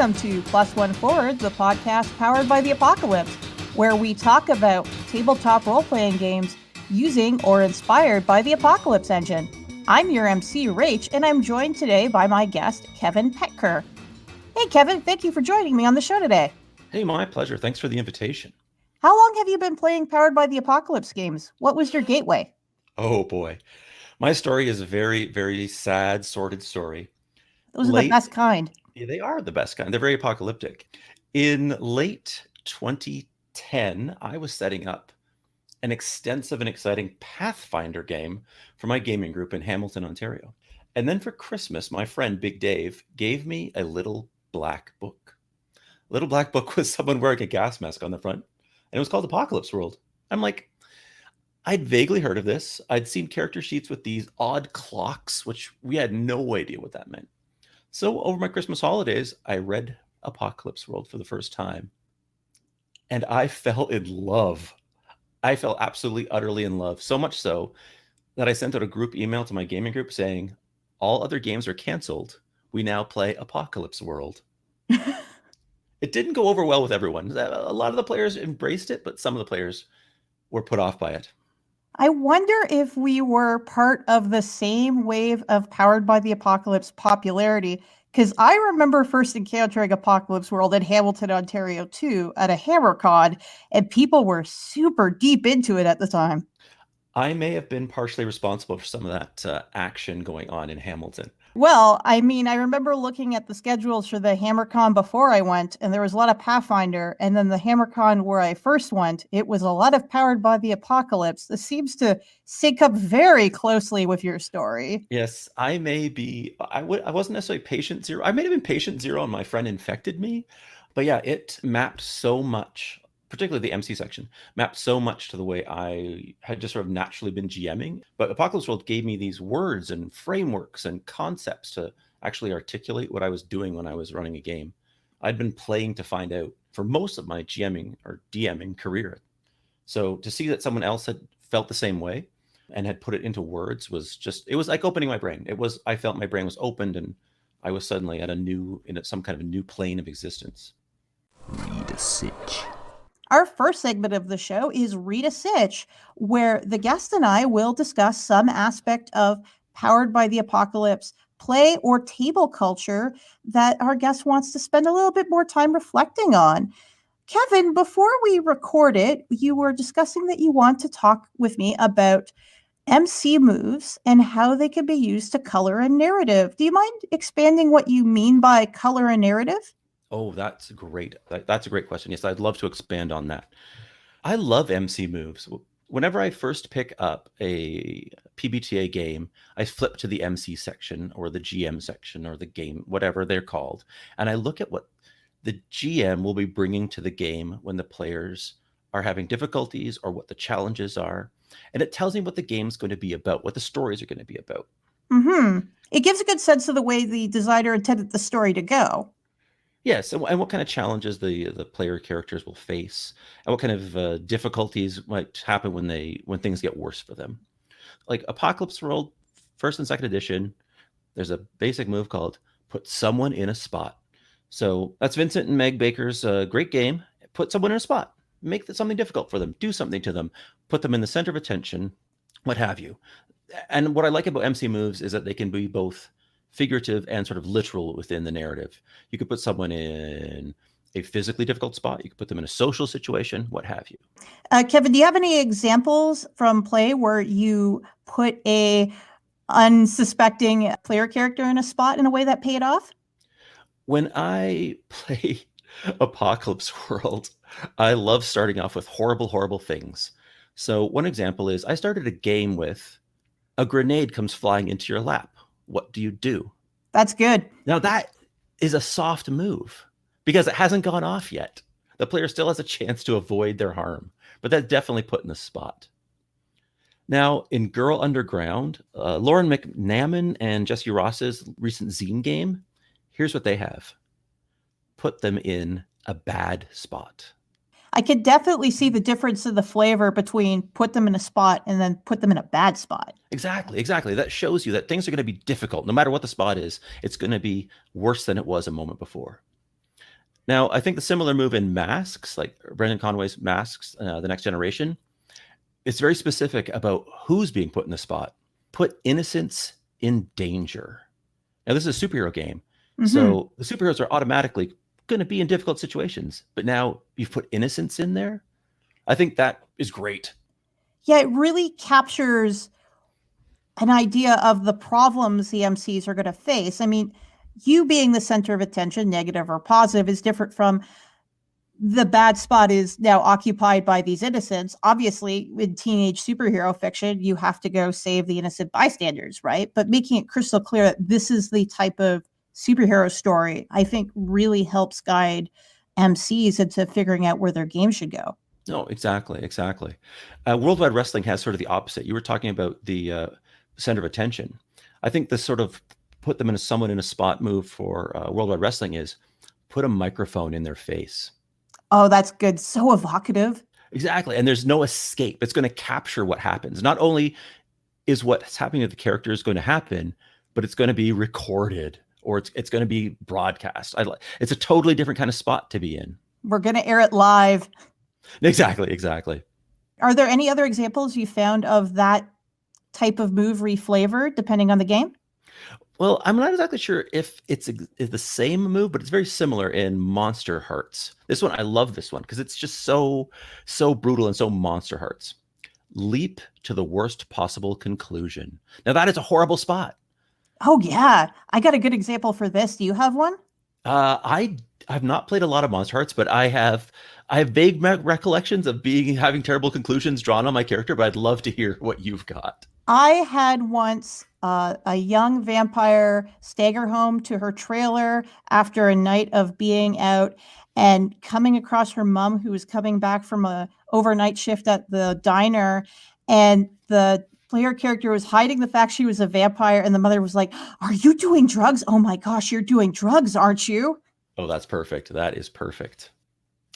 Welcome to Plus One Forward, the podcast powered by the Apocalypse, where we talk about tabletop role-playing games using or inspired by the Apocalypse engine. I'm your MC, Rach, and I'm joined today by my guest, Kevin Petker. Hey, Kevin, thank you for joining me on the show today. Hey, my pleasure. Thanks for the invitation. How long have you been playing Powered by the Apocalypse games? What was your gateway? Oh, boy. My story is a very, very sad, sordid story. Those are the best kind. They are the best kind. They're very apocalyptic. In late 2010, I was setting up an extensive and exciting Pathfinder game for my gaming group in Hamilton, Ontario. And then for Christmas, my friend Big Dave gave me a little black book. Little black book with someone wearing a gas mask on the front, and it was called Apocalypse World. I'm like, I'd vaguely heard of this. I'd seen character sheets with these odd clocks, which we had no idea what that meant. So over my Christmas holidays, I read Apocalypse World for the first time, and I fell in love. I fell absolutely, utterly in love, so much so that I sent out a group email to my gaming group saying, all other games are canceled. We now play Apocalypse World. It didn't go over well with everyone. A lot of the players embraced it, but some of the players were put off by it. I wonder if we were part of the same wave of Powered by the Apocalypse popularity, because I remember first encountering Apocalypse World in Hamilton, Ontario, too, at a HammerCon, and people were super deep into it at the time. I may have been partially responsible for some of that action going on in Hamilton. Well, I mean, I remember looking at the schedules for the HammerCon before I went, and there was a lot of Pathfinder. And then the HammerCon where I first went, it was a lot of Powered by the Apocalypse. This seems to sync up very closely with your story. Yes, I may be. I wasn't necessarily patient zero. I may have been patient zero, and my friend infected me. But yeah, it mapped so much, particularly the MC section, mapped so much to the way I had just sort of naturally been GMing. But Apocalypse World gave me these words and frameworks and concepts to actually articulate what I was doing when I was running a game. I'd been playing to find out for most of my GMing or DMing career. So to see that someone else had felt the same way and had put it into words was just, it was like opening my brain. I felt my brain was opened, and I was suddenly in some kind of a new plane of existence. Read a sitch. Our first segment of the show is Read a Sitch, where the guest and I will discuss some aspect of Powered by the Apocalypse play or table culture that our guest wants to spend a little bit more time reflecting on. Kevin, before we recorded, you were discussing that you want to talk with me about MC moves and how they can be used to color a narrative. Do you mind expanding what you mean by color a narrative? Oh, that's great. That's a great question. Yes, I'd love to expand on that. I love MC moves. Whenever I first pick up a PBTA game, I flip to the MC section or the GM section or the game, whatever they're called, and I look at what the GM will be bringing to the game when the players are having difficulties or what the challenges are. And it tells me what the game's going to be about, what the stories are going to be about. Mm-hmm. It gives a good sense of the way the designer intended the story to go. Yes, and what kind of challenges the player characters will face, and what kind of difficulties might happen when things get worse for them. Like Apocalypse World, first and second edition, there's a basic move called "Put Someone in a Spot." So that's Vincent and Meg Baker's great game. Put someone in a spot, make something difficult for them, do something to them, put them in the center of attention, what have you. And what I like about MC moves is that they can be both figurative and sort of literal within the narrative. You could put someone in a physically difficult spot. You could put them in a social situation, what have you. Kevin, do you have any examples from play where you put a unsuspecting player character in a spot in a way that paid off? When I play Apocalypse World, I love starting off with horrible, horrible things. So one example is I started a game with a grenade comes flying into your lap. What do you do? That's good. Now that is a soft move because it hasn't gone off yet. The player still has a chance to avoid their harm, but that's definitely put in the spot. Now in Girl Underground, Lauren McNaman and Jesse Ross's recent zine game, here's what they have. Put them in a bad spot. I could definitely see the difference in the flavor between put them in a spot and then put them in a bad spot. Exactly. That shows you that things are going to be difficult. No matter what the spot is, it's going to be worse than it was a moment before. Now, I think the similar move in Masks, like Brendan Conway's Masks, The Next Generation, it's very specific about who's being put in the spot. Put innocents in danger. Now, this is a superhero game, so the superheroes are automatically going to be in difficult situations. But now you've put innocents in there. I think that is great. Yeah, it really captures an idea of the problems the MCs are going to face. I mean, you being the center of attention, negative or positive, is different from the bad spot is now occupied by these innocents. Obviously, in teenage superhero fiction, you have to go save the innocent bystanders, right? But making it crystal clear that this is the type of superhero story, I think really helps guide MCs into figuring out where their game should go. No, exactly. Worldwide Wrestling has sort of the opposite. You were talking about the center of attention. I think the sort of put them in someone in a spot move for Worldwide Wrestling is put a microphone in their face. Oh, that's good. So evocative. Exactly. And there's no escape. It's going to capture what happens. Not only is what's happening to the character is going to happen, but it's going to be recorded or it's going to be broadcast. It's a totally different kind of spot to be in. We're going to air it live. Exactly. Are there any other examples you found of that type of move reflavored depending on the game? Well, I'm not exactly sure if it's the same move, but it's very similar in Monster Hearts. This one, I love this one because it's just so brutal and so Monster Hearts. Leap to the worst possible conclusion. Now that is a horrible spot. Oh yeah, I got a good example for this. Do you have one? I've not played a lot of Monster Hearts, but I have vague recollections of having terrible conclusions drawn on my character. But I'd love to hear what you've got. I had once a young vampire stagger home to her trailer after a night of being out and coming across her mom, who was coming back from a overnight shift at the diner. And the player character was hiding the fact she was a vampire. And the mother was like, "Are you doing drugs? Oh my gosh, you're doing drugs, aren't you?" Oh, that's perfect. That is perfect.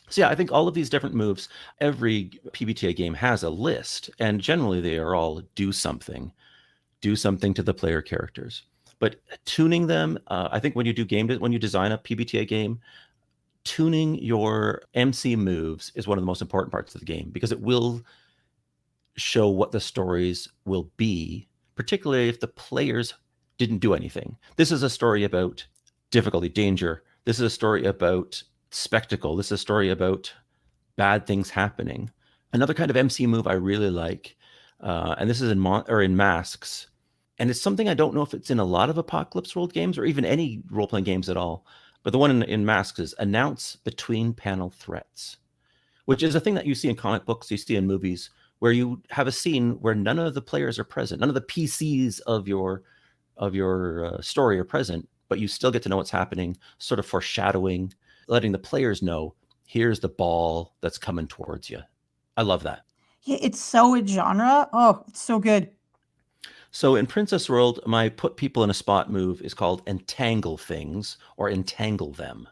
So yeah, I think all of these different moves, every PBTA game has a list, and generally they are all do something to the player characters. But tuning them, I think when you design a PBTA game, tuning your MC moves is one of the most important parts of the game because it will show what the stories will be, particularly if the players didn't do anything. This is a story about difficulty, danger. This is a story about spectacle. This is a story about bad things happening. Another kind of MC move I really like, and this is in Masks, and it's something I don't know if it's in a lot of Apocalypse World games or even any role-playing games at all, but the one in Masks is announce between panel threats, which is a thing that you see in comic books, you see in movies, where you have a scene where none of the players are present, none of the PCs of your story are present, but you still get to know what's happening, sort of foreshadowing, letting the players know, here's the ball that's coming towards you. I love that. Yeah, it's so in genre. Oh, it's so good. So in Princess World, my put people in a spot move is called entangle things or entangle them.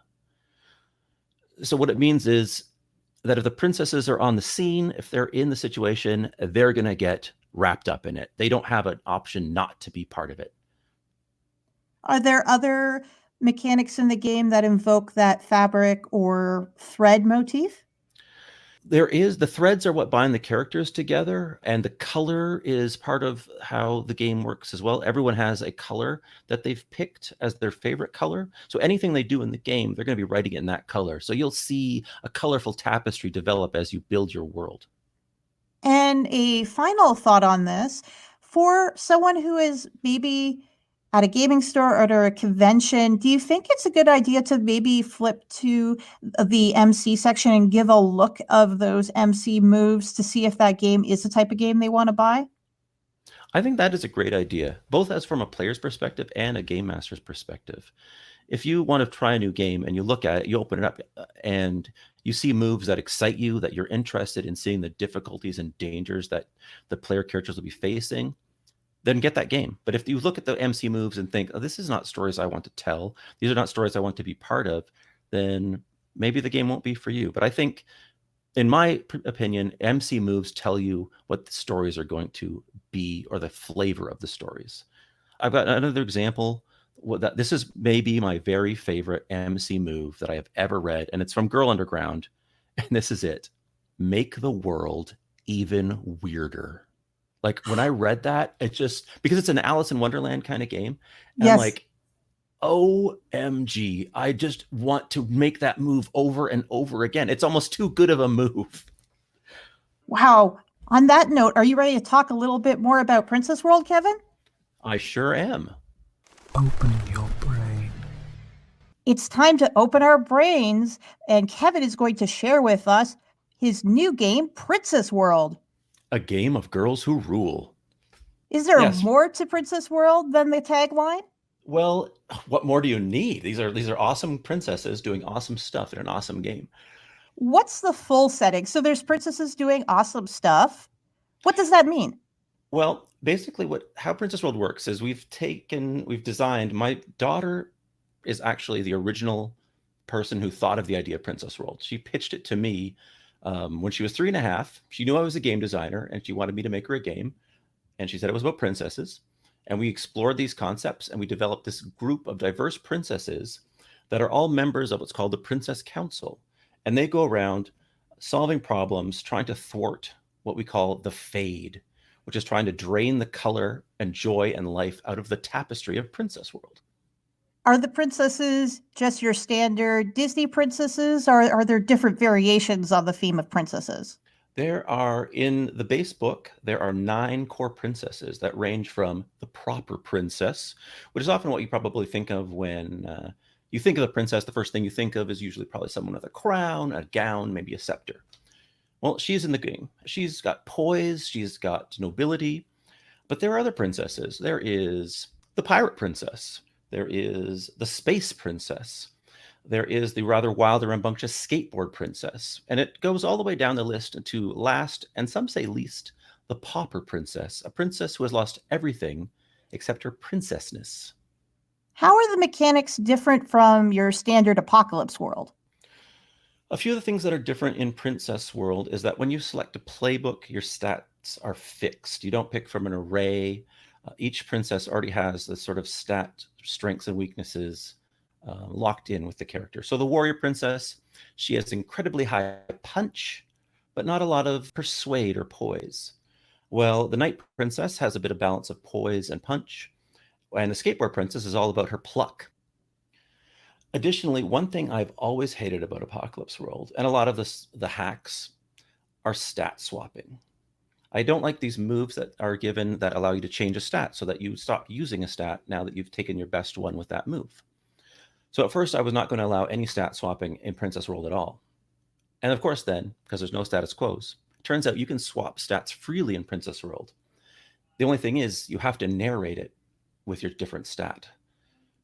So what it means is that if the princesses are on the scene, if they're in the situation, they're going to get wrapped up in it. They don't have an option not to be part of it. Are there other mechanics in the game that invoke that fabric or thread motif? There is. The threads are what bind the characters together, and the color is part of how the game works as well. Everyone has a color that they've picked as their favorite color. So anything they do in the game, they're going to be writing it in that color. So you'll see a colorful tapestry develop as you build your world. And a final thought on this, for someone who is maybe at a gaming store or at a convention, do you think it's a good idea to maybe flip to the MC section and give a look of those MC moves to see if that game is the type of game they want to buy? I think that is a great idea, both as from a player's perspective and a game master's perspective. If you want to try a new game and you look at it, you open it up and you see moves that excite you, that you're interested in seeing the difficulties and dangers that the player characters will be facing, then get that game. But if you look at the MC moves and think, oh, this is not stories I want to tell, these are not stories I want to be part of, then maybe the game won't be for you. But I think, in my opinion, MC moves tell you what the stories are going to be or the flavor of the stories. I've got another example This is maybe my very favorite MC move that I have ever read, and it's from Girl Underground, and this is it. Make the world even weirder. Like when I read that, it just, because it's an Alice in Wonderland kind of game, and I'm Yes. like, OMG, I just want to make that move over and over again. It's almost too good of a move. Wow. On that note, are you ready to talk a little bit more about Princess World, Kevin? I sure am. Open your brain. It's time to open our brains, and Kevin is going to share with us his new game, Princess World. A game of girls who rule. Is there Yes. more to Princess World than the tagline? Well, what more do you need? These are awesome princesses doing awesome stuff in an awesome game. What's the full setting? So there's princesses doing awesome stuff. What does that mean? Well, basically how Princess World works is we've designed, my daughter is actually the original person who thought of the idea of Princess World. She pitched it to me when she was 3.5. She knew I was a game designer and she wanted me to make her a game. And she said it was about princesses. And we explored these concepts and we developed this group of diverse princesses that are all members of what's called the Princess Council. And they go around solving problems, trying to thwart what we call the fade, which is trying to drain the color and joy and life out of the tapestry of Princess World. Are the princesses just your standard Disney princesses, or are there different variations on the theme of princesses? In the base book, there are 9 core princesses that range from the proper princess, which is often what you probably think of when you think of the princess. The first thing you think of is usually probably someone with a crown, a gown, maybe a scepter. Well, she's in the game. She's got poise, she's got nobility, but there are other princesses. There is the pirate princess. There is the space princess. There is the rather wild and rambunctious skateboard princess. And it goes all the way down the list to last, and some say least, the pauper princess, a princess who has lost everything except her princessness. How are the mechanics different from your standard Apocalypse World? A few of the things that are different in Princess World is that when you select a playbook, your stats are fixed. You don't pick from an array. Each princess already has the sort of stat strengths and weaknesses locked in with the character. So the warrior princess, she has incredibly high punch, but not a lot of persuade or poise. Well, the knight princess has a bit of balance of poise and punch, and the skateboard princess is all about her pluck. Additionally, one thing I've always hated about Apocalypse World, and a lot of the hacks, are stat swapping. I don't like these moves that are given that allow you to change a stat so that you stop using a stat now that you've taken your best one with that move. So at first I was not going to allow any stat swapping in Princess World at all. And of course then, because there's no status quos, it turns out you can swap stats freely in Princess World. The only thing is you have to narrate it with your different stat.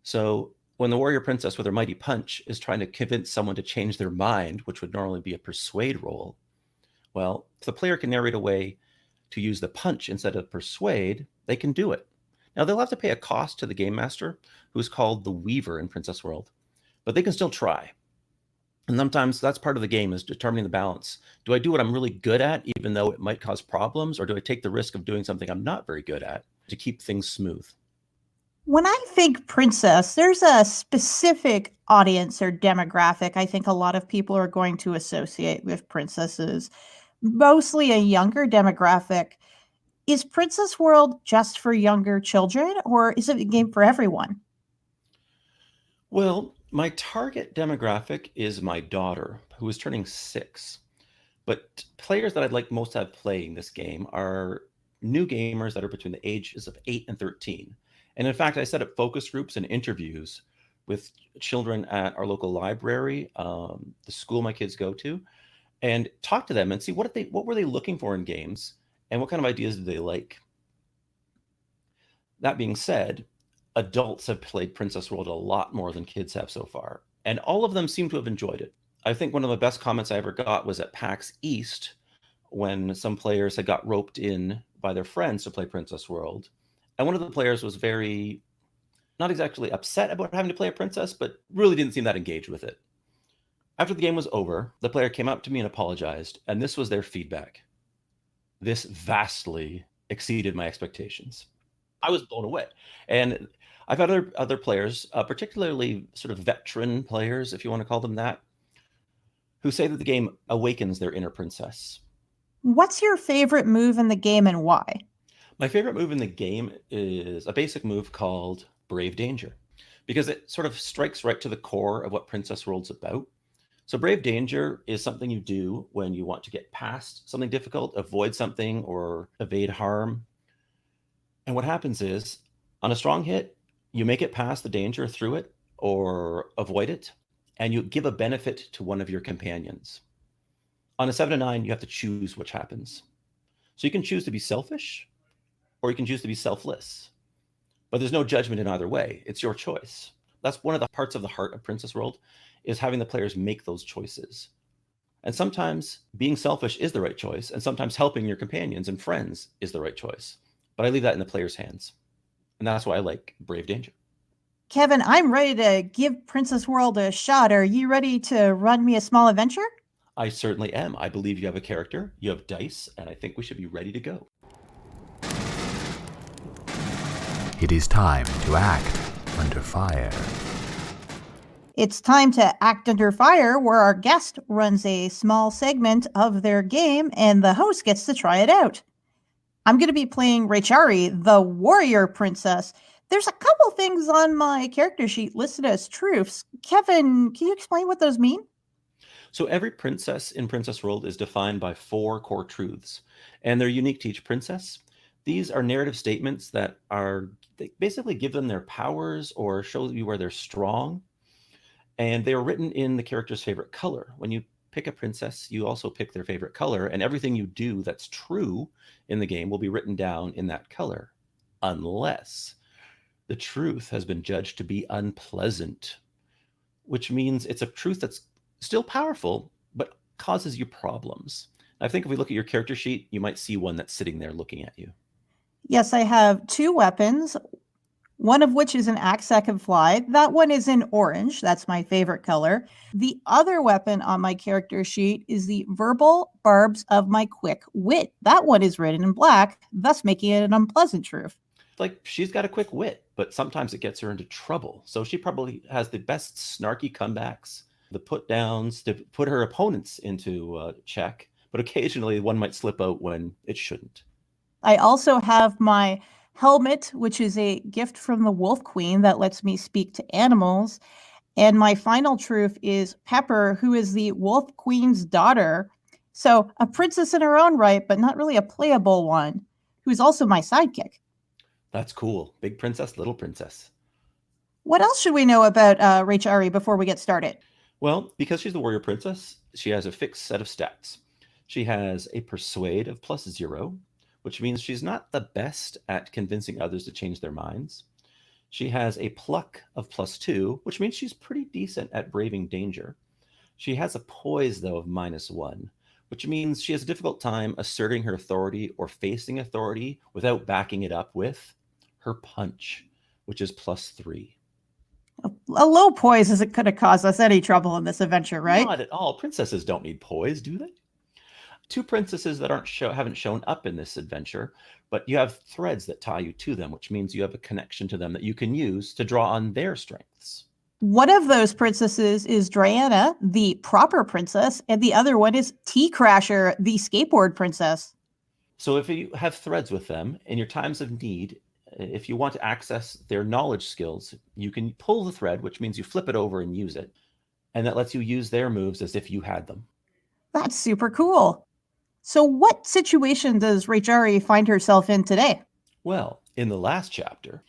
So when the warrior princess with her mighty punch is trying to convince someone to change their mind, which would normally be a persuade roll, well, if the player can narrate a way to use the punch instead of persuade, they can do it. Now, they'll have to pay a cost to the game master, who's called the Weaver in Princess World, but they can still try. And sometimes that's part of the game, is determining the balance. Do I do what I'm really good at, even though it might cause problems, or do I take the risk of doing something I'm not very good at to keep things smooth? When I think princess, there's a specific audience or demographic I think a lot of people are going to associate with princesses, mostly a younger demographic. Is Princess World just for younger children, or is it a game for everyone? Well, my target demographic is my daughter, who is turning 6. But players that I'd like most to have playing this game are new gamers that are between the ages of 8 and 13. And in fact, I set up focus groups and interviews with children at our local library, the school my kids go to, and talk to them and see what were they looking for in games and what kind of ideas did they like. That being said, adults have played Princess World a lot more than kids have so far, and all of them seem to have enjoyed it. I think one of the best comments I ever got was at PAX East, when some players had got roped in by their friends to play Princess World. And one of the players was very, not exactly upset about having to play a princess, but really didn't seem that engaged with it. After the game was over, the player came up to me and apologized, and this was their feedback. This vastly exceeded my expectations. I was blown away. And I've had other players, particularly sort of veteran players, if you want to call them that, who say that the game awakens their inner princess. What's your favorite move in the game and why? My favorite move in the game is a basic move called Brave Danger, because it sort of strikes right to the core of what Princess World's about. So Brave Danger is something you do when you want to get past something difficult, avoid something, or evade harm. And what happens is, on a strong hit, you make it past the danger through it or avoid it, and you give a benefit to one of your companions. On a 7 to 9, you have to choose which happens. So you can choose to be selfish, or you can choose to be selfless. But there's no judgment in either way. It's your choice. That's one of the parts of the heart of Princess World, is having the players make those choices. And sometimes being selfish is the right choice, and sometimes helping your companions and friends is the right choice. But I leave that in the player's hands. And that's why I like Brave Danger. Kevin, I'm ready to give Princess World a shot. Are you ready to run me a small adventure? I certainly am. I believe you have a character, you have dice, and I think we should be ready to go. It is time to act under fire. It's time to act under fire, where our guest runs a small segment of their game and the host gets to try it out. I'm going to be playing Rachari, the warrior princess. There's a couple things on my character sheet listed as truths. Kevin, can you explain what those mean? So every princess in Princess World is defined by 4 core truths, and they're unique to each princess. These are narrative statements that they basically give them their powers or show you where they're strong. And they are written in the character's favorite color. When you pick a princess, you also pick their favorite color, and everything you do that's true in the game will be written down in that color, unless the truth has been judged to be unpleasant, which means it's a truth that's still powerful, but causes you problems. I think if we look at your character sheet, you might see one that's sitting there looking at you. Yes, I have 2 weapons, one of which is an axe that can fly. That one is in orange. That's my favorite color. The other weapon on my character sheet is the verbal barbs of my quick wit. That one is written in black, thus making it an unpleasant truth. Like, she's got a quick wit, but sometimes it gets her into trouble. So she probably has the best snarky comebacks, the put downs to put her opponents into check, but occasionally one might slip out when it shouldn't. I also have my helmet, which is a gift from the Wolf Queen that lets me speak to animals. And my final truth is Pepper, who is the Wolf Queen's daughter. So a princess in her own right, but not really a playable one, who's also my sidekick. That's cool. Big princess, little princess. What else should we know about Rachari before we get started? Well, because she's the warrior princess, she has a fixed set of stats. She has a persuade of +0, which means she's not the best at convincing others to change their minds. She has a pluck of +2, which means she's pretty decent at braving danger. She has a poise, though, of -1, which means she has a difficult time asserting her authority or facing authority without backing it up with her punch, which is +3. A low poise isn't going to cause us any trouble in this adventure, right? Not at all. Princesses don't need poise, do they? 2 princesses that haven't shown up in this adventure, but you have threads that tie you to them, which means you have a connection to them that you can use to draw on their strengths. One of those princesses is Diana, the proper princess, and the other one is T-Crasher, the skateboard princess. So if you have threads with them in your times of need, if you want to access their knowledge skills, you can pull the thread, which means you flip it over and use it. And that lets you use their moves as if you had them. That's super cool. So what situation does Rachari find herself in today? Well, in the last chapter,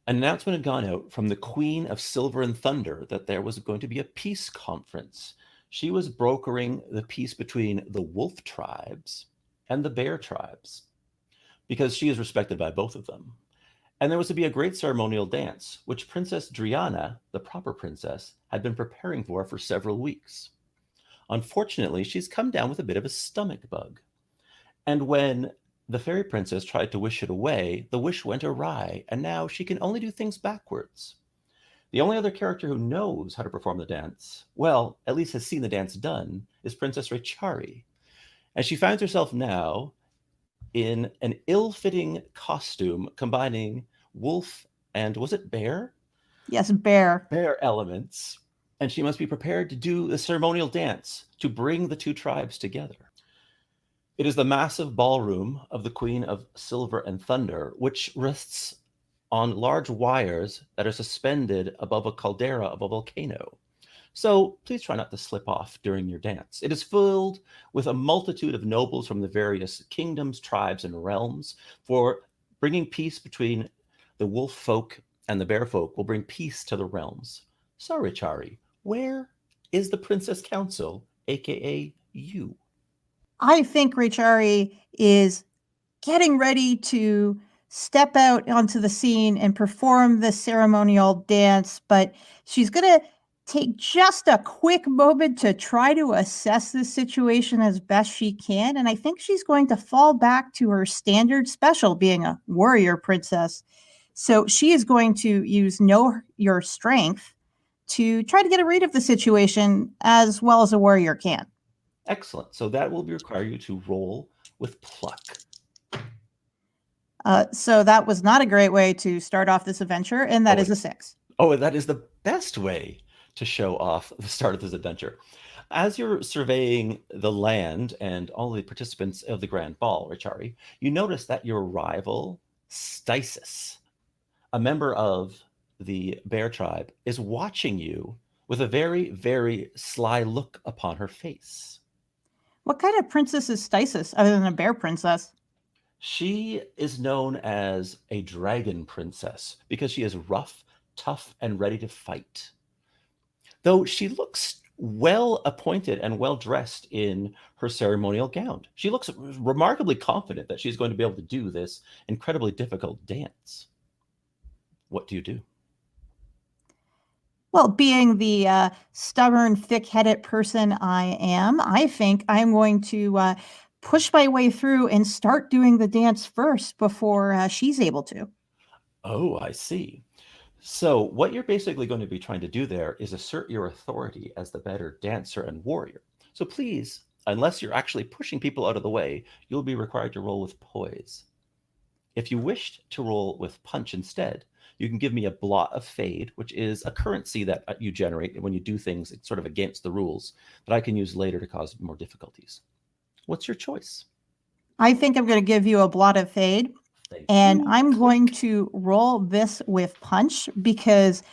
an announcement had gone out from the Queen of Silver and Thunder that there was going to be a peace conference. She was brokering the peace between the wolf tribes and the bear tribes, because she is respected by both of them. And there was to be a great ceremonial dance, which Princess Driana, the proper princess, had been preparing for several weeks. Unfortunately, she's come down with a bit of a stomach bug. And when the fairy princess tried to wish it away, the wish went awry, and now she can only do things backwards. The only other character who knows how to perform the dance, well, at least has seen the dance done, is Princess Rachari. And she finds herself now in an ill-fitting costume combining wolf and was it bear? Yes, bear. Bear elements. And she must be prepared to do the ceremonial dance to bring the two tribes together. It is the massive ballroom of the Queen of Silver and Thunder, which rests on large wires that are suspended above a caldera of a volcano. So please try not to slip off during your dance. It is filled with a multitude of nobles from the various kingdoms, tribes, and realms, for bringing peace between the wolf folk and the bear folk will bring peace to the realms. So, Richari, where is the Princess Council, aka you? I think Rachari is getting ready to step out onto the scene and perform the ceremonial dance, but she's going to take just a quick moment to try to assess the situation as best she can. And I think she's going to fall back to her standard special, being a warrior princess. So she is going to use Know Your Strength to try to get a read of the situation as well as a warrior can. Excellent. So that will require you to roll with pluck. So that was not a great way to start off this adventure, and that is a 6. Oh, that is the best way to show off the start of this adventure. As you're surveying the land and all the participants of the Grand Ball, Richari, you notice that your rival, Stisis, a member of the bear tribe, is watching you with a very, very sly look upon her face. What kind of princess is Stisis other than a bear princess? She is known as a dragon princess because she is rough, tough, and ready to fight. Though she looks well appointed and well dressed in her ceremonial gown. She looks remarkably confident that she's going to be able to do this incredibly difficult dance. What do you do? Well, being the stubborn, thick-headed person I am, I think I'm going to push my way through and start doing the dance first before she's able to. Oh, I see. So what you're basically going to be trying to do there is assert your authority as the better dancer and warrior. So please, unless you're actually pushing people out of the way, you'll be required to roll with poise. If you wished to roll with punch instead, you can give me a blot of fade, which is a currency that you generate when you do things sort of against the rules that I can use later to cause more difficulties. What's your choice? I think I'm going to give you a blot of fade, and I'm going to roll this with punch because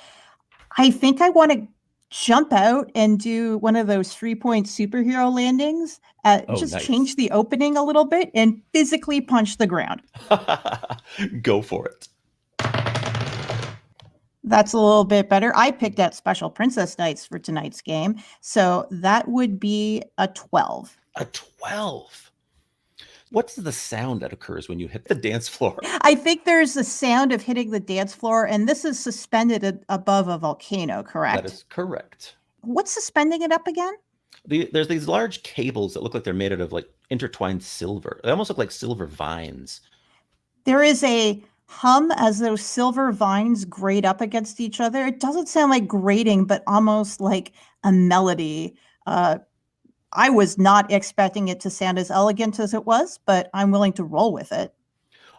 I think I want to jump out and do one of those 3-point superhero landings. Just nice. Change the opening a little bit and physically punch the ground. Go for it. That's a little bit better. I picked out special princess dice for tonight's game, so that would be a 12. A 12. What's the sound that occurs when you hit the dance floor? I think there's the sound of hitting the dance floor, and this is suspended above a volcano, correct? That is correct. What's suspending it up again? There's these large cables that look like they're made out of like intertwined silver. They almost look like silver vines. There is a hum as those silver vines grate up against each other. It doesn't sound like grating, but almost like a melody. I was not expecting it to sound as elegant as it was, but I'm willing to roll with it.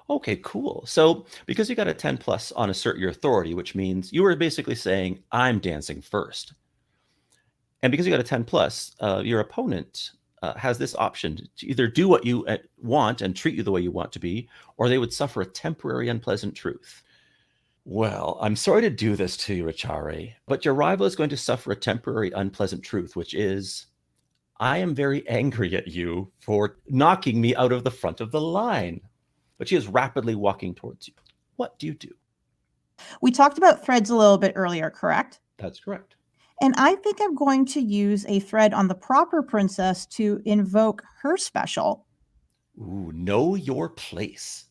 Okay, cool. So because you got a 10 plus on assert your authority, which means you were basically saying, I'm dancing first. And because you got a 10 plus, your opponent has this option to either do what you want and treat you the way you want to be, or they would suffer a temporary unpleasant truth. Well, I'm sorry to do this to you, Richari, but your rival is going to suffer a temporary unpleasant truth, which is, I am very angry at you for knocking me out of the front of the line. But she is rapidly walking towards you. What do you do? We talked about threads a little bit earlier, correct? That's correct. And I think I'm going to use a thread on the proper princess to invoke her special. Ooh, know your place.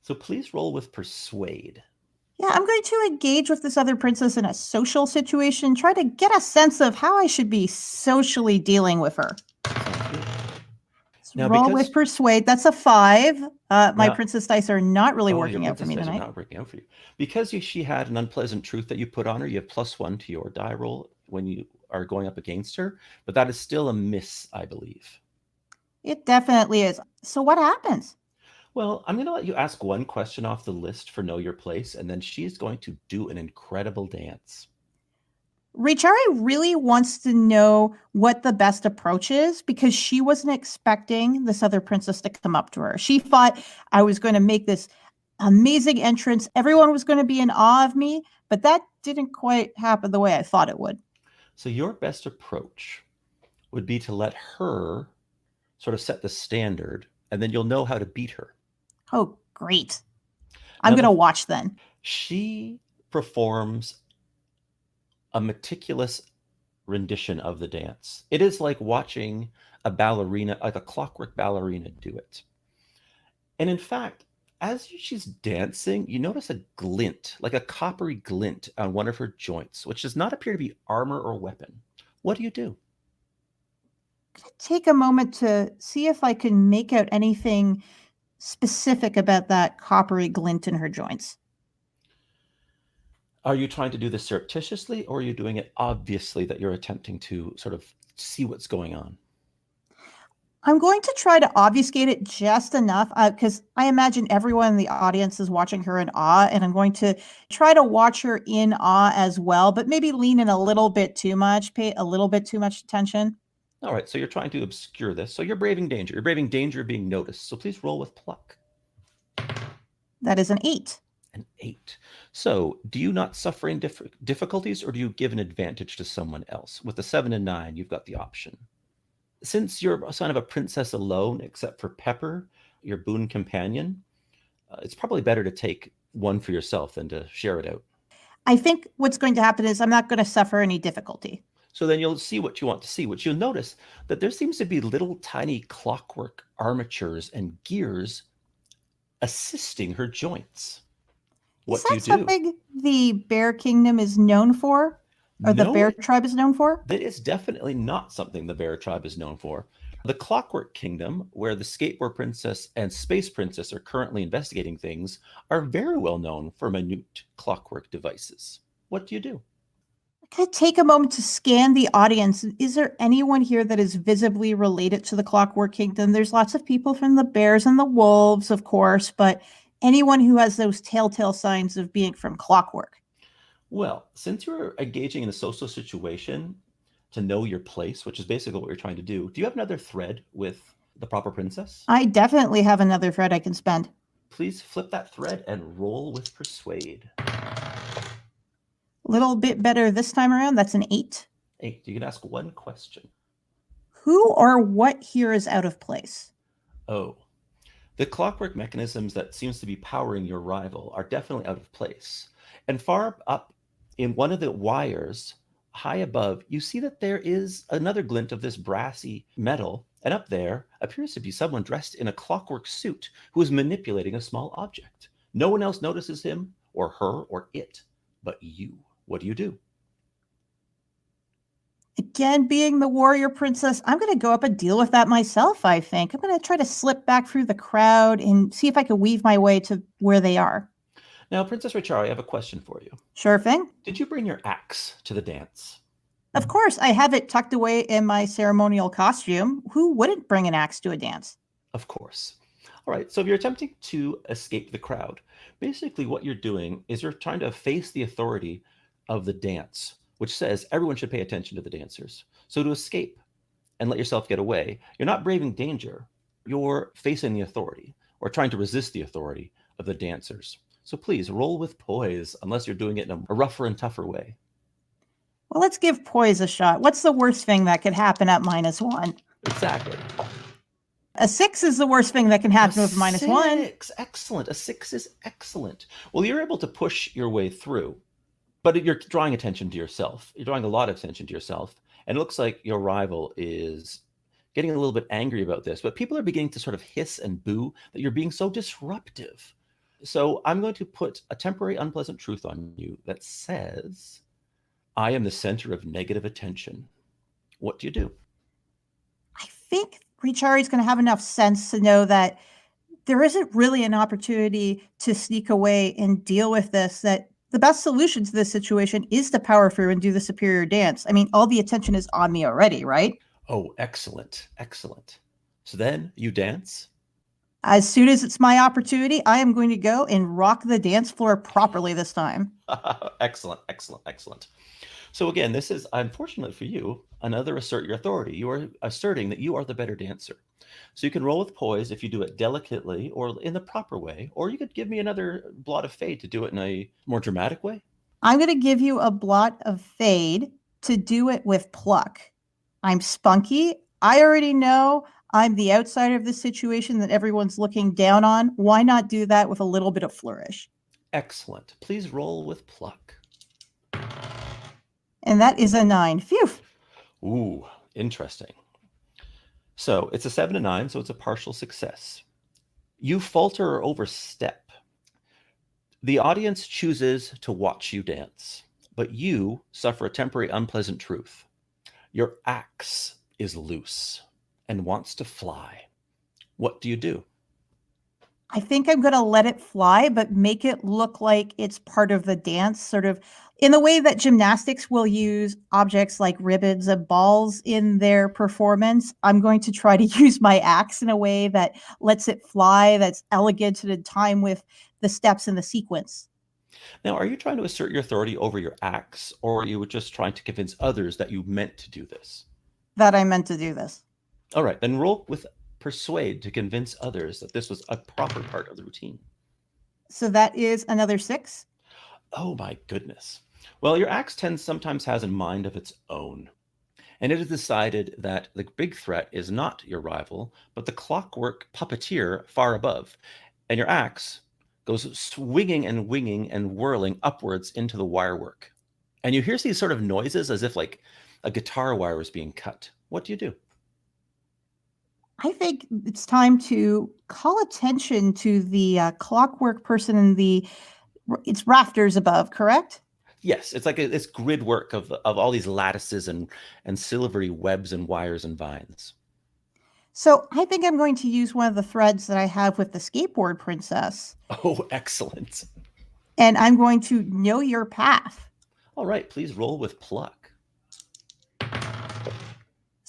So please roll with persuade. Yeah, I'm going to engage with this other princess in a social situation, try to get a sense of how I should be socially dealing with her. Now, roll with persuade. That's a 5. My princess dice are not really working out for me tonight. Not working out for you. Because she had an unpleasant truth that you put on her, you have +1 to your die roll when you are going up against her. But that is still a miss, I believe. It definitely is. So what happens? Well, I'm going to let you ask one question off the list for Know Your Place, and then she's going to do an incredible dance. Richari really wants to know what the best approach is because she wasn't expecting this other princess to come up to her. She thought I was going to make this amazing entrance. Everyone was going to be in awe of me, but that didn't quite happen the way I thought it would. So your best approach would be to let her sort of set the standard, and then you'll know how to beat her. Oh, great. I'm Now, going to watch then. She performs a meticulous rendition of the dance. It is like watching a ballerina, like a clockwork ballerina, do it. And in fact, as she's dancing, you notice a glint, like a coppery glint on one of her joints, which does not appear to be armor or weapon. What do you do? Take a moment to see if I can make out anything specific about that coppery glint in her joints. Are you trying to do this surreptitiously, or are you doing it obviously that you're attempting to sort of see what's going on? I'm going to try to obfuscate it just enough because I imagine everyone in the audience is watching her in awe, and I'm going to try to watch her in awe as well, but maybe lean in a little bit too much, pay a little bit too much attention. All right, so you're trying to obscure this. So you're braving danger. You're braving danger of being noticed. So please roll with pluck. That is an 8. An 8. So do you not suffer in difficulties, or do you give an advantage to someone else? With the 7 and 9, you've got the option. Since you're a son of a princess alone, except for Pepper, your boon companion, it's probably better to take one for yourself than to share it out. I think what's going to happen is I'm not going to suffer any difficulty. So then you'll see what you want to see, which you'll notice that there seems to be little tiny clockwork armatures and gears assisting her joints. What do you do? Is that something the Bear Kingdom is known for? Or the Bear Tribe is known for? That is definitely not something the Bear Tribe is known for. The Clockwork Kingdom, where the Skateboard Princess and Space Princess are currently investigating things, are very well known for minute clockwork devices. What do you do? I could take a moment to scan the audience. Is there anyone here that is visibly related to the Clockwork Kingdom? There's lots of people from the bears and the wolves, of course, but anyone who has those telltale signs of being from Clockwork. Well, since you're engaging in a social situation to know your place, which is basically what you're trying to do, do you have another thread with the proper princess? I definitely have another thread I can spend. Please flip that thread and roll with persuade. A little bit better this time around. That's an 8. 8. You can ask one question. Who or what here is out of place? Oh, the clockwork mechanisms that seems to be powering your rival are definitely out of place. And far up in one of the wires, high above, you see that there is another glint of this brassy metal. And up there appears to be someone dressed in a clockwork suit who is manipulating a small object. No one else notices him or her or it, but you. What do you do? Again, being the warrior princess, I'm going to go up and deal with that myself, I think. I'm going to try to slip back through the crowd and see if I can weave my way to where they are. Now, Princess Richari, I have a question for you. Sure thing. Did you bring your axe to the dance? Of course, I have it tucked away in my ceremonial costume. Who wouldn't bring an axe to a dance? Of course. All right, so if you're attempting to escape the crowd, basically what you're doing is you're trying to face the authority of the dance, which says everyone should pay attention to the dancers. So to escape and let yourself get away, you're not braving danger, you're facing the authority or trying to resist the authority of the dancers. So please roll with poise, unless you're doing it in a rougher and tougher way. Well, let's give poise a shot. What's the worst thing that could happen at -1? Exactly. A 6 is the worst thing that can happen with -1. 6, excellent. A 6 is excellent. Well, you're able to push your way through, but you're drawing attention to yourself. You're drawing a lot of attention to yourself. And it looks like your rival is getting a little bit angry about this, but people are beginning to sort of hiss and boo that you're being so disruptive. So I'm going to put a temporary unpleasant truth on you that says, I am the center of negative attention. What do you do? I think Richari's going to have enough sense to know that there isn't really an opportunity to sneak away and deal with this, that the best solution to this situation is to power through and do the superior dance. I mean, all the attention is on me already, right? Oh, excellent. Excellent. So then you dance? As soon as it's my opportunity, I am going to go and rock the dance floor properly this time. Excellent, excellent, excellent. So again, this is, unfortunately for you, another assert your authority. You are asserting that you are the better dancer. So you can roll with poise if you do it delicately or in the proper way, or you could give me another blot of fade to do it in a more dramatic way. I'm going to give you a blot of fade to do it with pluck. I'm spunky. I already know I'm the outsider of this situation that everyone's looking down on. Why not do that with a little bit of flourish? Excellent. Please roll with pluck. And that is a 9. Phew. Ooh, interesting. So it's a 7 to 9, so it's a partial success. You falter or overstep. The audience chooses to watch you dance, but you suffer a temporary unpleasant truth. Your axe is loose and wants to fly. What do you do? I think I'm going to let it fly, but make it look like it's part of the dance, sort of in the way that gymnastics will use objects like ribbons and balls in their performance. I'm going to try to use my axe in a way that lets it fly, that's elegant and in time with the steps in the sequence. Now, are you trying to assert your authority over your axe, or are you just trying to convince others that you meant to do this? That I meant to do this. All right, then roll with persuade to convince others that this was a proper part of the routine. So that is another 6. Oh my goodness. Well, your axe sometimes has a mind of its own. And it is decided that the big threat is not your rival, but the clockwork puppeteer far above. And your axe goes swinging and winging and whirling upwards into the wirework. And you hear these sort of noises as if like a guitar wire is being cut. What do you do? I think it's time to call attention to the clockwork person in it's rafters above, correct? Yes, it's like this grid work of all these lattices and silvery webs and wires and vines. So I think I'm going to use one of the threads that I have with the skateboard princess. Oh, excellent. And I'm going to know your path. All right, please roll with pluck.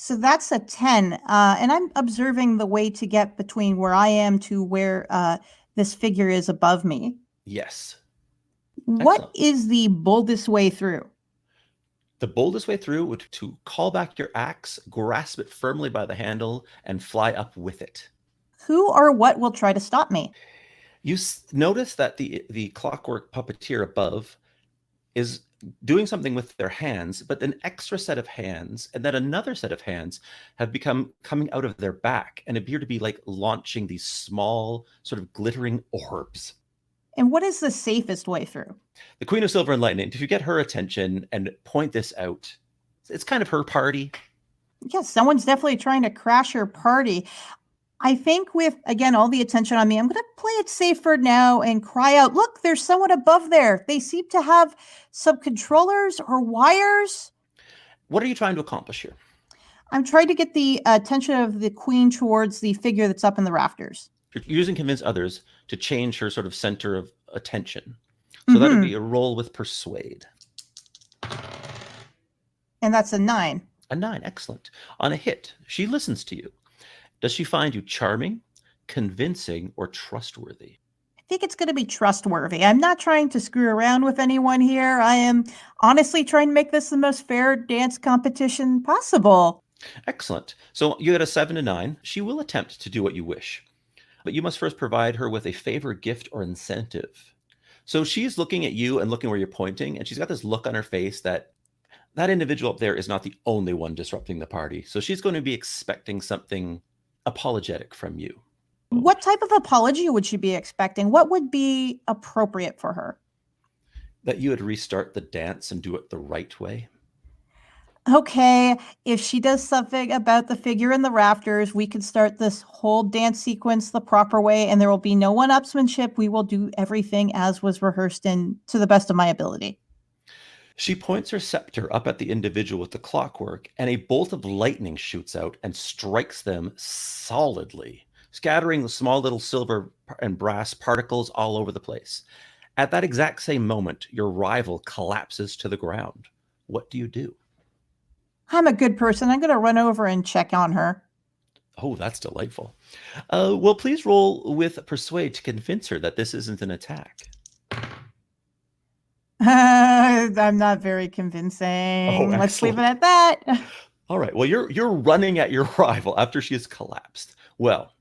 So that's a 10. And I'm observing the way to get between where I am to where this figure is above me. Yes. What Excellent. is the boldest way through? The boldest way through would to call back your axe, grasp it firmly by the handle, and fly up with it. Who or what will try to stop me? You notice that the clockwork puppeteer above is doing something with their hands, but an extra set of hands and then another set of hands have become coming out of their back and appear to be like launching these small sort of glittering orbs. And what is the safest way through? The Queen of Silver and Lightning, if you get her attention and point this out, it's kind of her party. Yes, someone's definitely trying to crash her party. I think with, again, all the attention on me, I'm going to play it safe for now and cry out, look, there's someone above there. They seem to have some controllers or wires. What are you trying to accomplish here? I'm trying to get the attention of the queen towards the figure that's up in the rafters. You're using convince others to change her sort of center of attention. So that would be a roll with persuade. And that's a 9. A 9, excellent. On a hit, she listens to you. Does she find you charming, convincing, or trustworthy? I think it's going to be trustworthy. I'm not trying to screw around with anyone here. I am honestly trying to make this the most fair dance competition possible. Excellent. So you get a 7 to 9. She will attempt to do what you wish, but you must first provide her with a favor, gift, or incentive. So she's looking at you and looking where you're pointing, and she's got this look on her face that individual up there is not the only one disrupting the party. So she's going to be expecting something apologetic from you. What type of apology would she be expecting? What would be appropriate for her? That you would restart the dance and do it the right way. Okay, if she does something about the figure in the rafters, we can start this whole dance sequence the proper way, and there will be no one-upsmanship. We will do everything as was rehearsed and to the best of my ability. She points her scepter up at the individual with the clockwork, and a bolt of lightning shoots out and strikes them solidly, scattering the small little silver and brass particles all over the place. At that exact same moment, your rival collapses to the ground. What do you do? I'm a good person. I'm going to run over and check on her. Oh, that's delightful. Well, please roll with persuade to convince her that this isn't an attack. I'm not very convincing. Let's leave it excellent. at that. All right. Well, you're running at your rival after she has collapsed. Well,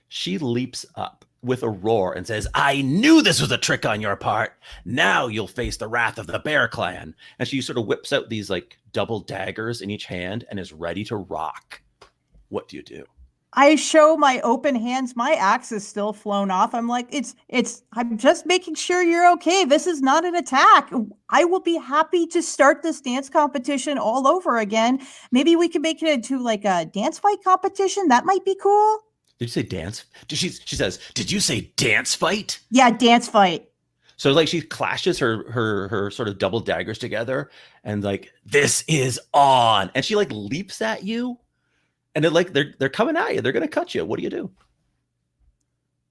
she leaps up with a roar and says, "I knew this was a trick on your part. Now you'll face the wrath of the Bear Clan." And she sort of whips out these like double daggers in each hand and is ready to rock. What do you do? I show my open hands. My axe is still flown off. I'm like, I'm just making sure you're okay. This is not an attack. I will be happy to start this dance competition all over again. Maybe we can make it into like a dance fight competition. That might be cool. Did you say dance? She says, "Did you say dance fight?" Yeah, dance fight. So like she clashes her sort of double daggers together and like, "This is on." And she like leaps at you. And they're coming at you. They're going to cut you. What do you do?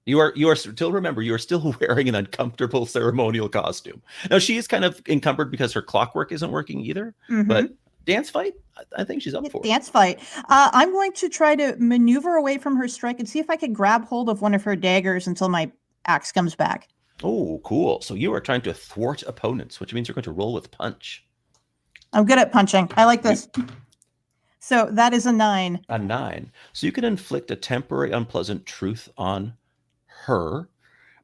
You are still, remember, you are still wearing an uncomfortable ceremonial costume. Now she is kind of encumbered because her clockwork isn't working either. Mhm. But dance fight, I think she's up for it. Dance fight. I'm going to try to maneuver away from her strike and see if I can grab hold of one of her daggers until my axe comes back. Oh, cool. So you are trying to thwart opponents, which means you're going to roll with punch. I'm good at punching. I like this. So that is a 9. A 9. So you can inflict a temporary unpleasant truth on her,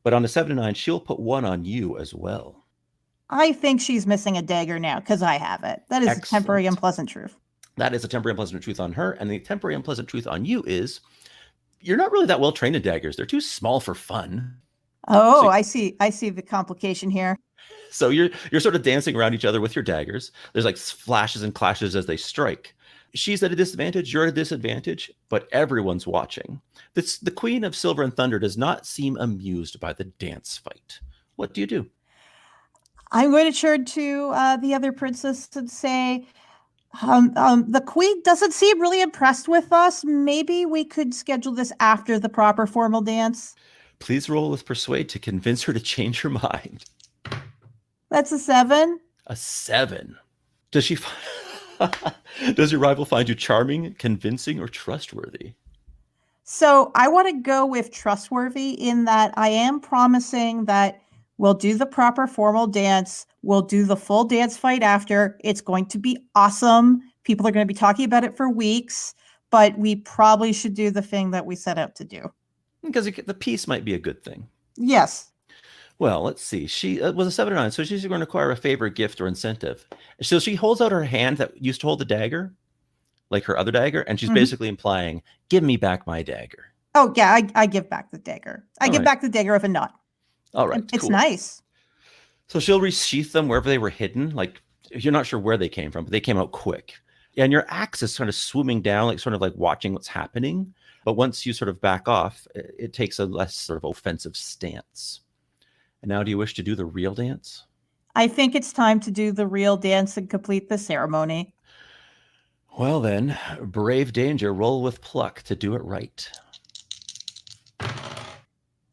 but on a 7 to 9, she'll put one on you as well. I think she's missing a dagger now because I have it. That is a temporary Excellent. unpleasant truth. That is a temporary unpleasant truth on her, and the temporary unpleasant truth on you is you're not really that well trained in daggers. They're too small for fun. Oh, So- I see the complication here. So you're sort of dancing around each other with your daggers. There's like flashes and clashes as they strike. She's at a disadvantage, you're at a disadvantage, but everyone's watching. The Queen of Silver and Thunder does not seem amused by the dance fight. What do you do? I'm going to turn to the other princess and say, the queen doesn't seem really impressed with us. Maybe we could schedule this after the proper formal dance. Please roll with persuade to convince her to change her mind. That's a 7. A 7. Does she? Does your rival find you charming, convincing, or trustworthy? So I want to go with trustworthy in that I am promising that we'll do the proper formal dance. We'll do the full dance fight after. It's going to be awesome. People are going to be talking about it for weeks, but we probably should do the thing that we set out to do. Because the peace might be a good thing. Yes. Well, let's see. She was a 7 or 9, so she's going to acquire a favor, gift, or incentive. So she holds out her hand that used to hold the dagger, like her other dagger, and she's basically implying, "Give me back my dagger." Oh, yeah, I give back the dagger. I All give right. back the dagger of a knot. All right, It's cool. nice. So she'll resheath them wherever they were hidden. Like, you're not sure where they came from, but they came out quick. And your axe is sort of swooping down, like sort of like watching what's happening. But once you sort of back off, it takes a less sort of offensive stance. And now do you wish to do the real dance? I think it's time to do the real dance and complete the ceremony. Well then, brave danger, roll with pluck to do it right.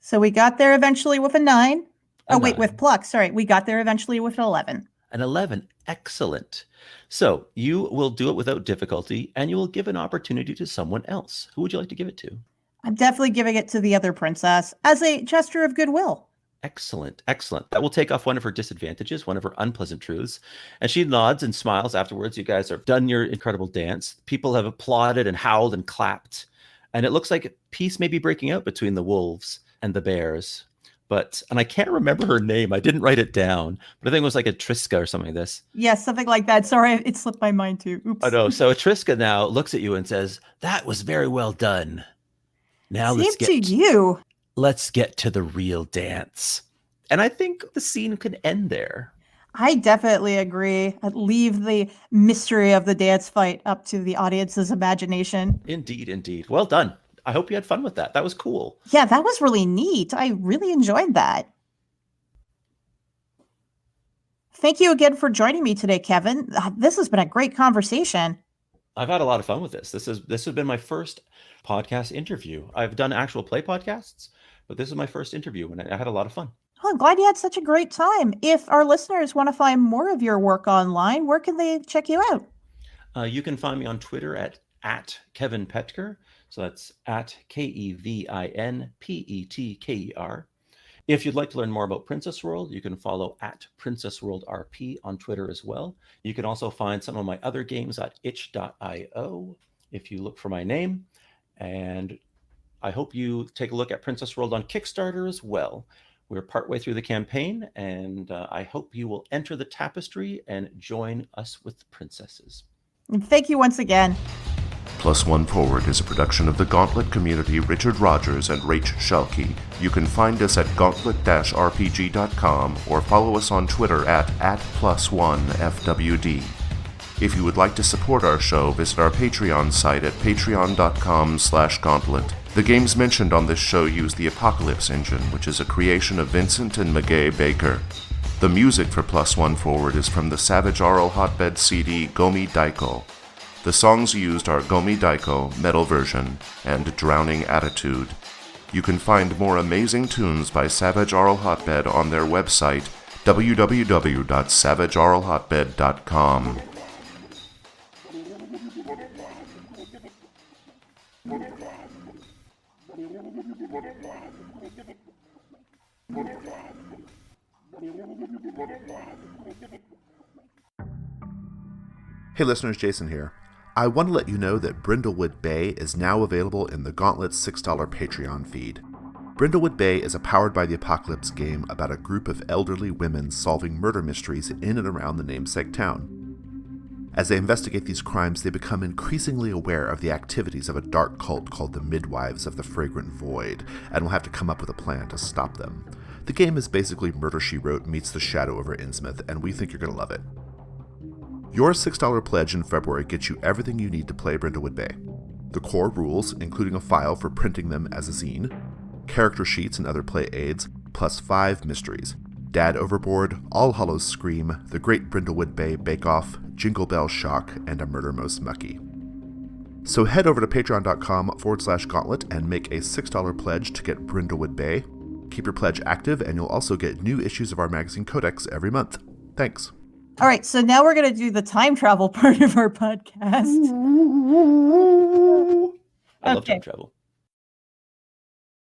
So we got there eventually with a 9. A Oh, wait, 9. with pluck. Sorry. We got there eventually with an 11. An 11. Excellent. So you will do it without difficulty, and you will give an opportunity to someone else. Who would you like to give it to? I'm definitely giving it to the other princess as a gesture of goodwill. Excellent. Excellent. That will take off one of her disadvantages, one of her unpleasant truths. And she nods and smiles afterwards. You guys have done your incredible dance. People have applauded and howled and clapped. And it looks like peace may be breaking out between the wolves and the bears. And I can't remember her name. I didn't write it down, but I think it was like a Triska or something like this. Yes, something like that. Sorry, it slipped my mind too. Oops. I know. So Triska now looks at you and says, "That was very well done. Now Same to you. let's get to the real dance." And I think the scene could end there. I definitely agree. I'd leave the mystery of the dance fight up to the audience's imagination. Indeed, indeed. Well done. I hope you had fun with that. That was cool. Yeah, that was really neat. I really enjoyed that. Thank you again for joining me today, Kevin. This has been a great conversation. I've had a lot of fun with this. This has been my first podcast interview. I've done actual play podcasts, but this is my first interview, and I had a lot of fun. Well, I'm glad you had such a great time. If our listeners want to find more of your work online, where can they check you out? You can find me on Twitter at Kevin Petker. So that's at KEVINPETKER. If you'd like to learn more about Princess World, you can follow at Princess World RP on Twitter as well. You can also find some of my other games at itch.io if you look for my name. And I hope you take a look at Princess World on Kickstarter as well. We're partway through the campaign, and I hope you will enter the tapestry and join us with the princesses. And thank you once again. Plus One Forward is a production of the Gauntlet community, Richard Rogers and Rach Shelkey. You can find us at gauntlet-rpg.com or follow us on Twitter at +1FWD. If you would like to support our show, visit our Patreon site at patreon.com/gauntlet. The games mentioned on this show use the Apocalypse engine, which is a creation of Vincent and Magay Baker. The music for Plus One Forward is from the Savage Aural Hotbed CD Gomi Daiko. The songs used are Gomi Daiko, Metal Version, and Drowning Attitude. You can find more amazing tunes by Savage Aural Hotbed on their website, www.savageauralhotbed.com. Hey listeners, Jason here. I want to let you know that Brindlewood Bay is now available in the Gauntlet's $6 Patreon feed. Brindlewood Bay is a Powered by the Apocalypse game about a group of elderly women solving murder mysteries in and around the namesake town. As they investigate these crimes, they become increasingly aware of the activities of a dark cult called the Midwives of the Fragrant Void, and will have to come up with a plan to stop them. The game is basically Murder, She Wrote meets The Shadow over Innsmouth, and we think you're going to love it. Your $6 pledge in February gets you everything you need to play Brindlewood Bay. The core rules, including a file for printing them as a zine, character sheets and other play aids, plus 5 mysteries: Dad Overboard, All Hallows Scream, The Great Brindlewood Bay Bake Off, Jingle Bell Shock, and A Murder Most Mucky. So head over to patreon.com/gauntlet and make a $6 pledge to get Brindlewood Bay. Keep your pledge active, and you'll also get new issues of our magazine Codex every month. Thanks. All right, so now we're going to do the time travel part of our podcast. I love Okay. time travel.